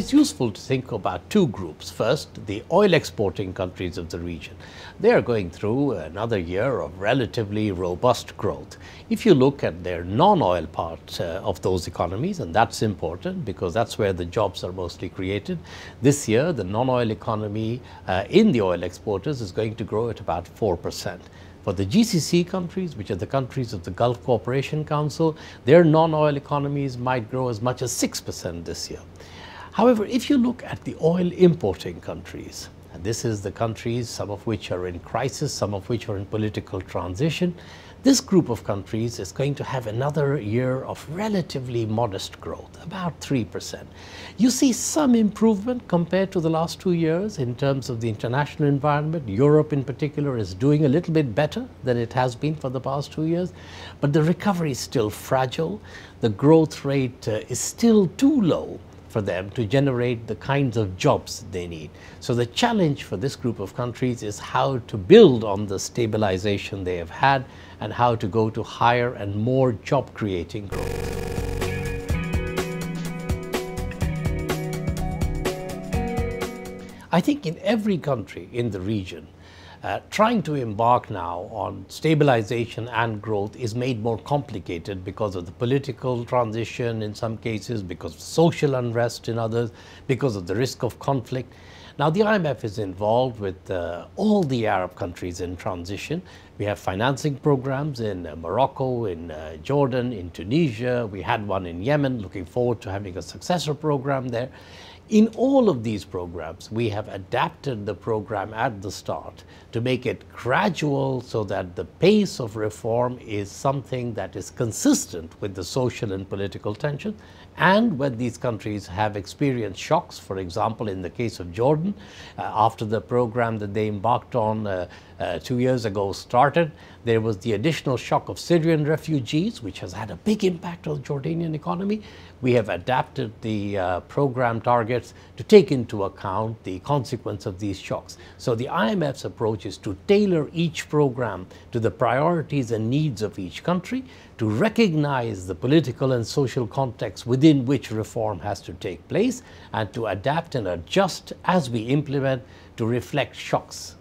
is useful to think about two groups. First, the oil exporting countries of the region. They are going through another year of relatively robust growth. If you look at their non-oil part of those economies, and that's important because that's where the jobs are mostly created, this year the non-oil economy in the oil exporters is going to grow at about 4%. For the GCC countries, which are the countries of the Gulf Cooperation Council, their non-oil economies might grow as much as 6% this year. However, if you look at the oil importing countries, and this is the countries, some of which are in crisis, some of which are in political transition, this group of countries is going to have another year of relatively modest growth, about 3%. You see some improvement compared to the last 2 years in terms of the international environment. Europe in particular is doing a little bit better than it has been for the past 2 years, but the recovery is still fragile. The growth rate is still too low for them to generate the kinds of jobs they need. So the challenge for this group of countries is how to build on the stabilization they have had and how to go to higher and more job creating growth. I think in every country in the region, trying to embark now on stabilization and growth is made more complicated because of the political transition in some cases, because of social unrest in others, because of the risk of conflict. Now the IMF is involved with all the Arab countries in transition. We have financing programs in Morocco, in Jordan, in Tunisia. We had one in Yemen, looking forward to having a successor program there. In all of these programs, we have adapted the program at the start to make it gradual so that the pace of reform is something that is consistent with the social and political tension. And when these countries have experienced shocks, for example, in the case of Jordan, after the program that they embarked on 2 years ago started, there was the additional shock of Syrian refugees, which has had a big impact on the Jordanian economy. We have adapted the program targets to take into account the consequence of these shocks. So the IMF's approach is to tailor each program to the priorities and needs of each country, to recognize the political and social context within which reform has to take place, and to adapt and adjust as we implement to reflect shocks